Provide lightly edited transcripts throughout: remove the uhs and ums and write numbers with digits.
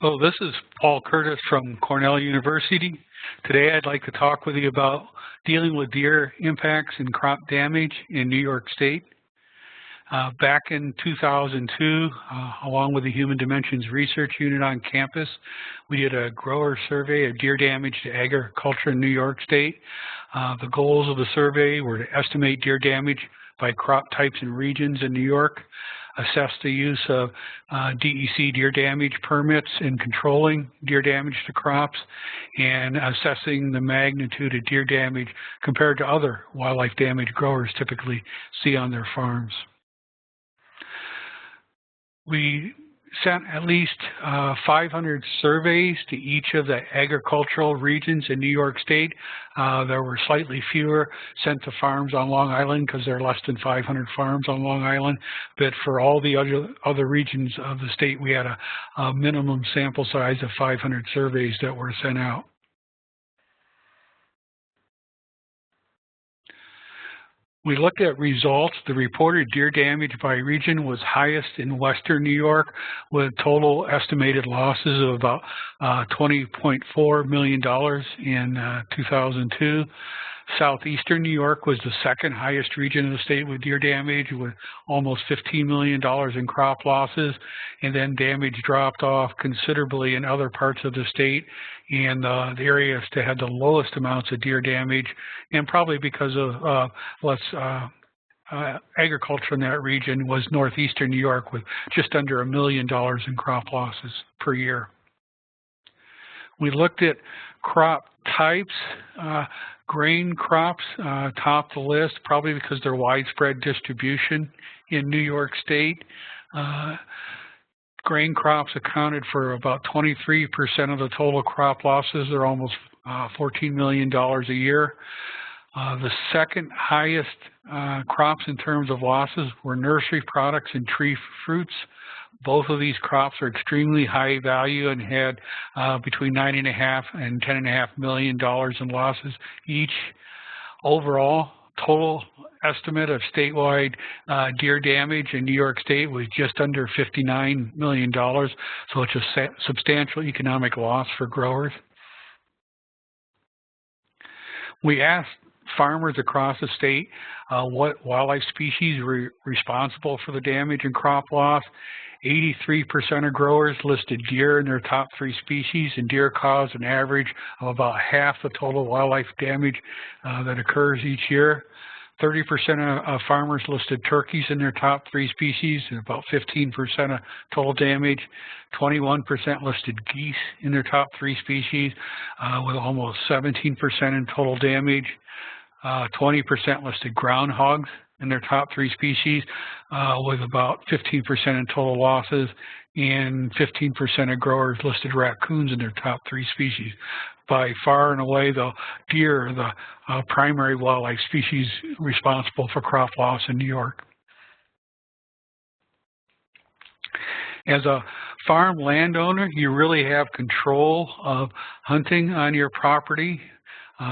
Oh, this is Paul Curtis from Cornell University. Today I'd like to talk with you about dealing with deer impacts and crop damage in New York State. Back in 2002, along with the Human Dimensions Research Unit on campus, we did a grower survey of deer damage to agriculture in New York State. The goals of the survey were to estimate deer damage by crop types and regions in New York, assess the use of DEC deer damage permits in controlling deer damage to crops, and assessing the magnitude of deer damage compared to other wildlife damage growers typically see on their farms. We sent at least 500 surveys to each of the agricultural regions in New York State. There were slightly fewer sent to farms on Long Island because there are less than 500 farms on Long Island. But for all the other regions of the state, we had a minimum sample size of 500 surveys that were sent out. We looked at results. The reported deer damage by region was highest in western New York, with total estimated losses of about $20.4 million in 2002. Southeastern New York was the second highest region of the state with deer damage, with almost $15 million in crop losses, and then damage dropped off considerably in other parts of the state, and the areas that had the lowest amounts of deer damage, and probably because of less agriculture in that region, was northeastern New York with just under $1 million in crop losses per year. We looked at crop types. Grain crops topped the list, probably because of their widespread distribution in New York State. Grain crops accounted for about 23% of the total crop losses. They're almost $14 million a year. The second highest crops in terms of losses were nursery products and tree fruits. Both of these crops are extremely high value and had between $9.5 and $10.5 million in losses each. Overall, total estimate of statewide deer damage in New York State was just under $59 million, so it's a substantial economic loss for growers. We asked farmers across the state what wildlife species were responsible for the damage and crop loss. 83% of growers listed deer in their top 3 species, and deer cause an average of about half the total wildlife damage that occurs each year. 30% of farmers listed turkeys in their top 3 species, and about 15% of total damage. 21% listed geese in their top 3 species, with almost 17% in total damage. 20% listed groundhogs in their top 3 species, with about 15% in total losses, and 15% of growers listed raccoons in their top 3 species. By far and away, the deer are the primary wildlife species responsible for crop loss in New York. As a farm landowner, you really have control of hunting on your property.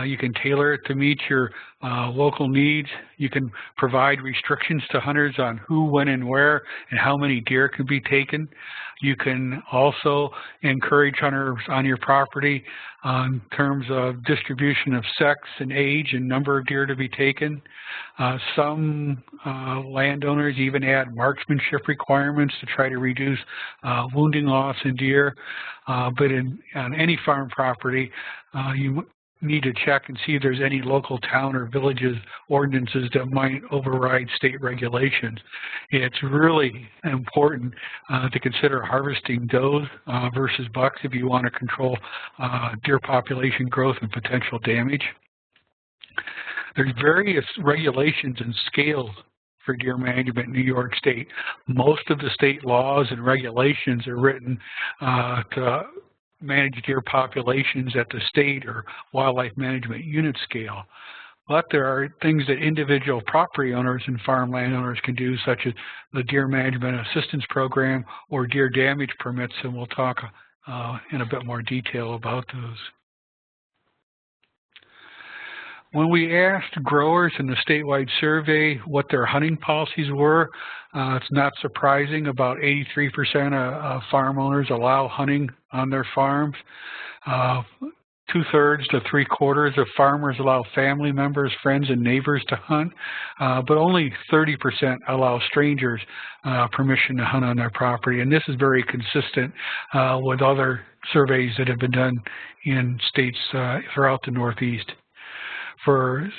You can tailor it to meet your local needs. You can provide restrictions to hunters on who, when, and where, and how many deer can be taken. You can also encourage hunters on your property in terms of distribution of sex and age and number of deer to be taken. Some landowners even add marksmanship requirements to try to reduce wounding loss in deer. But on any farm property, you need to check and see if there's any local town or villages ordinances that might override state regulations. It's really important to consider harvesting does versus bucks if you want to control deer population growth and potential damage. There's various regulations and scales for deer management in New York State. Most of the state laws and regulations are written to manage deer populations at the state or wildlife management unit scale. But there are things that individual property owners and farm landowners can do, such as the Deer Management Assistance Program or deer damage permits, and we'll talk in a bit more detail about those. When we asked growers in the statewide survey what their hunting policies were, it's not surprising. About 83% of farm owners allow hunting on their farms. 2/3 to 3/4 of farmers allow family members, friends, and neighbors to hunt, but only 30% allow strangers permission to hunt on their property. And this is very consistent with other surveys that have been done in states throughout the Northeast. For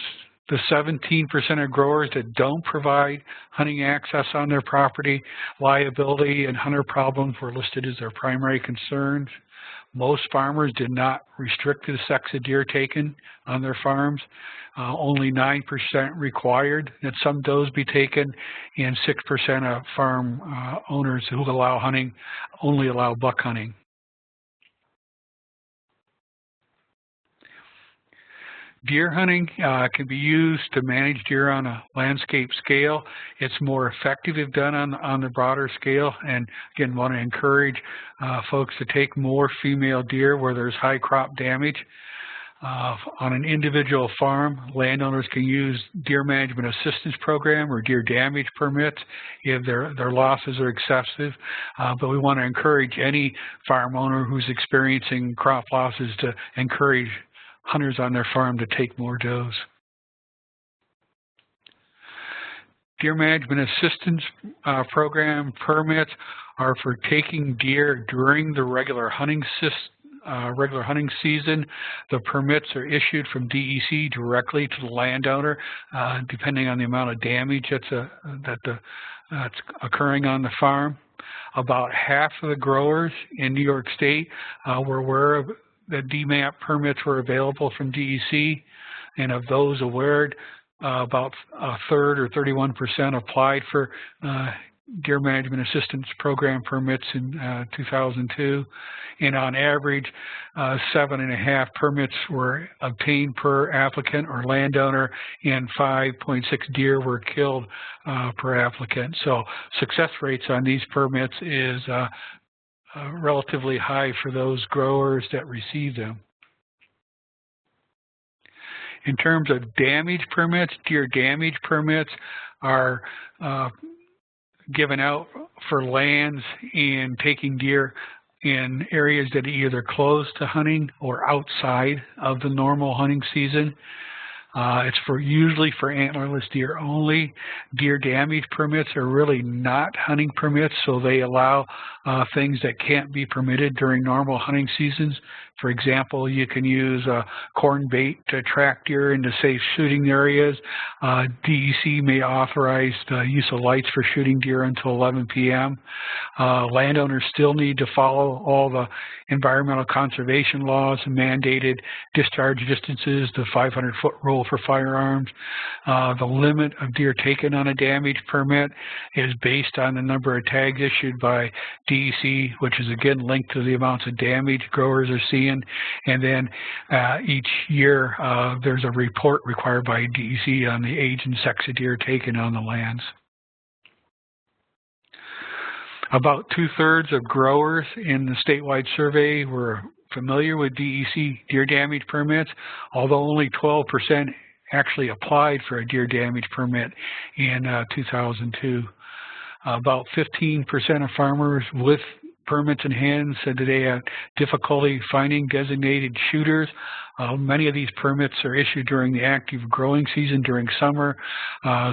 the 17% of growers that don't provide hunting access on their property, liability and hunter problems were listed as their primary concerns. Most farmers did not restrict the sex of deer taken on their farms. Only 9% required that some does be taken, and 6% of farm owners who allow hunting only allow buck hunting. Deer hunting can be used to manage deer on a landscape scale. It's more effective if done on the broader scale. And again, want to encourage folks to take more female deer where there's high crop damage. On an individual farm, landowners can use Deer Management Assistance Program or deer damage permits if their losses are excessive. But we want to encourage any farm owner who's experiencing crop losses to encourage hunters on their farm to take more does. Deer Management Assistance Program permits are for taking deer during the regular hunting season. The permits are issued from DEC directly to the landowner, depending on the amount of damage that's occurring on the farm. About half of the growers in New York State were aware of the DMAP permits were available from DEC, and of those aware, about a third or 31% applied for Deer Management Assistance Program permits in 2002, and on average, 7.5 permits were obtained per applicant or landowner, and 5.6 deer were killed per applicant. So success rates on these permits is relatively high for those growers that receive them. In terms of damage permits, deer damage permits are given out for lands and taking deer in areas that are either close to hunting or outside of the normal hunting season. It's usually for antlerless deer only. Deer damage permits are really not hunting permits, so they allow things that can't be permitted during normal hunting seasons. For example, you can use corn bait to attract deer into safe shooting areas. DEC may authorize the use of lights for shooting deer until 11 p.m. Landowners still need to follow all the environmental conservation laws and mandated discharge distances, the 500-foot rule for firearms. The limit of deer taken on a damage permit is based on the number of tags issued by DEC, which is again linked to the amounts of damage growers are seeing. And then each year there's a report required by DEC on the age and sex of deer taken on the lands. About 2/3 of growers in the statewide survey were familiar with DEC deer damage permits, although only 12% actually applied for a deer damage permit in 2002. About 15% of farmers with permits in hand said that they had difficulty finding designated shooters. Many of these permits are issued during the active growing season during summer.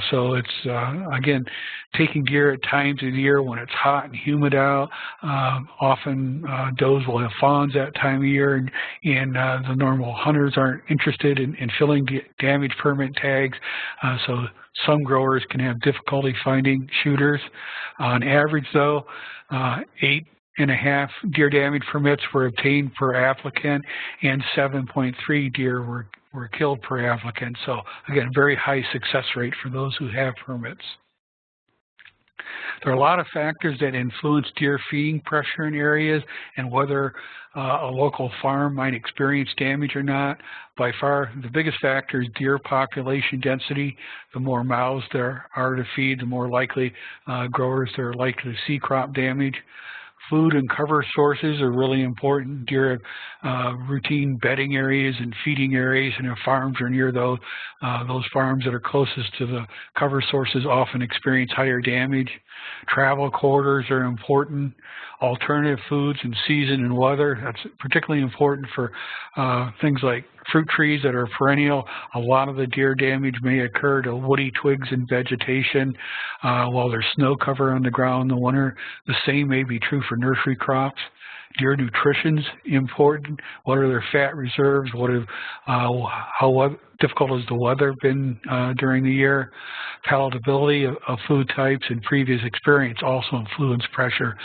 So it's, again, taking deer at times of the year when it's hot and humid out. Often does will have fawns that time of year, and the normal hunters aren't interested in filling damage permit tags. So some growers can have difficulty finding shooters. On average, though, 8.5 deer damage permits were obtained per applicant, and 7.3 deer were killed per applicant. So again, very high success rate for those who have permits. There are a lot of factors that influence deer feeding pressure in areas and whether a local farm might experience damage or not. By far, the biggest factor is deer population density. The more mouths there are to feed, the more likely growers are likely to see crop damage. Food and cover sources are really important. Deer have routine bedding areas and feeding areas, and if farms are near those farms that are closest to the cover sources often experience higher damage. Travel corridors are important. Alternative foods and season and weather, that's particularly important for things like fruit trees that are perennial. A lot of the deer damage may occur to woody twigs and vegetation while there's snow cover on the ground in the winter. The same may be true for nursery crops. Deer nutrition's important. What are their fat reserves? How difficult has the weather been during the year? Palatability of food types and previous experience also influence pressure.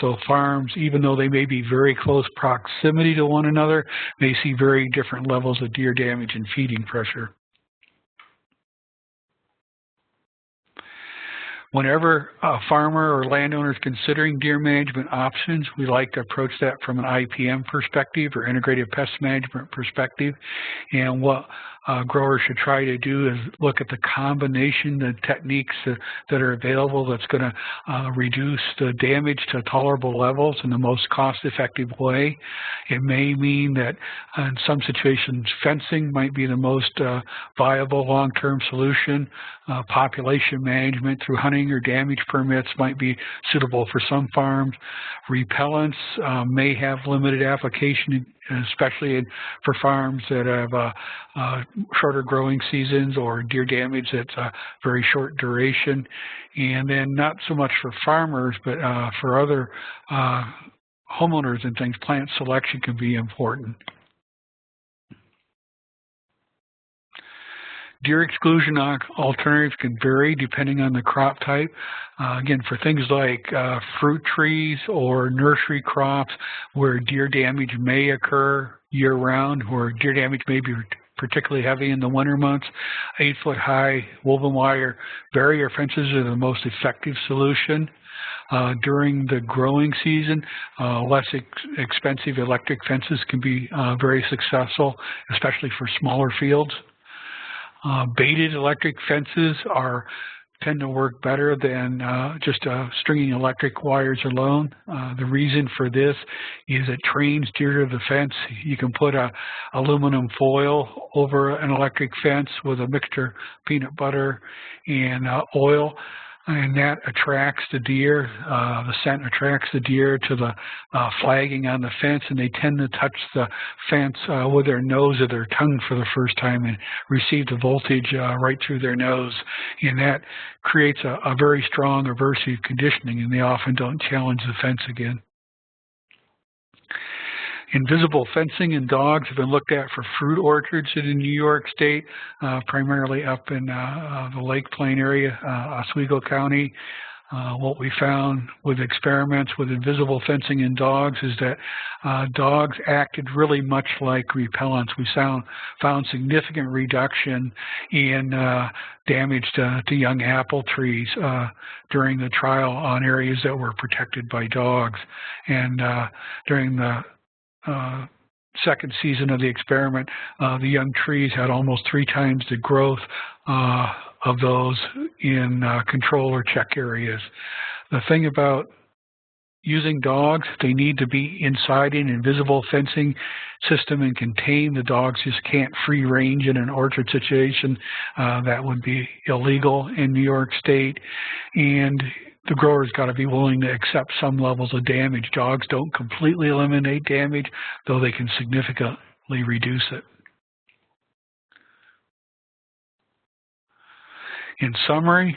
So farms, even though they may be very close proximity to one another, may see very different levels of deer damage and feeding pressure. Whenever a farmer or landowner is considering deer management options, we like to approach that from an IPM perspective or integrated pest management perspective. And what growers should try to do is look at the combination of techniques that are available that's going to reduce the damage to tolerable levels in the most cost-effective way. It may mean that in some situations fencing might be the most viable long-term solution. Population management through hunting or damage permits might be suitable for some farms. Repellents may have limited application, especially for farms that have shorter growing seasons or deer damage that's a very short duration. And then not so much for farmers, but for other homeowners and things, plant selection can be important. Deer exclusion alternatives can vary depending on the crop type. Again, for things like fruit trees or nursery crops where deer damage may occur year-round, where deer damage may be particularly heavy in the winter months, 8-foot-high woven wire barrier fences are the most effective solution. During the growing season, less expensive electric fences can be very successful, especially for smaller fields. Baited electric fences tend to work better than just stringing electric wires alone. The reason for this is it trains deer to the fence. You can put aluminum foil over an electric fence with a mixture of peanut butter and oil, and that attracts the deer. The scent attracts the deer to the flagging on the fence, and they tend to touch the fence with their nose or their tongue for the first time and receive the voltage right through their nose. And that creates a very strong aversive conditioning, and they often don't challenge the fence again. Invisible fencing and dogs have been looked at for fruit orchards in New York State, primarily up in the Lake Plain area, Oswego County. What we found with experiments with invisible fencing in dogs is that dogs acted really much like repellents. We found significant reduction in damage to young apple trees during the trial on areas that were protected by dogs. And during the second season of the experiment, the young trees had almost 3 times the growth of those in control or check areas. The thing about using dogs, they need to be inside an invisible fencing system and contained. The dogs just can't free range in an orchard situation. That would be illegal in New York State. And the grower's got to be willing to accept some levels of damage. Dogs don't completely eliminate damage, though they can significantly reduce it. In summary,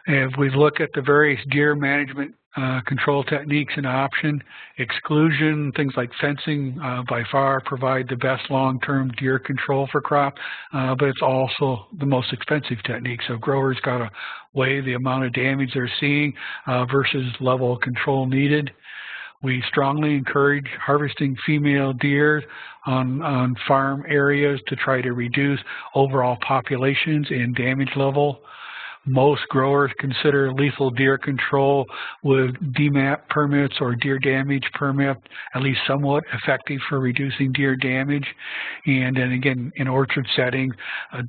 if we look at the various deer management control techniques and option, exclusion, things like fencing by far provide the best long-term deer control for crop, but it's also the most expensive technique. So growers got to weigh the amount of damage they're seeing versus level of control needed. We strongly encourage harvesting female deer on farm areas to try to reduce overall populations and damage level. Most growers consider lethal deer control with DMAP permits or deer damage permit at least somewhat effective for reducing deer damage. And then again, in orchard settings,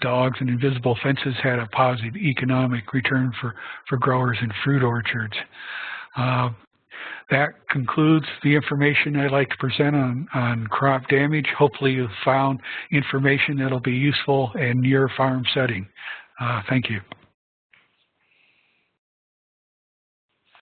dogs and invisible fences had a positive economic return for growers in fruit orchards. That concludes the information I'd like to present on crop damage. Hopefully you found information that will be useful in your farm setting. Thank you.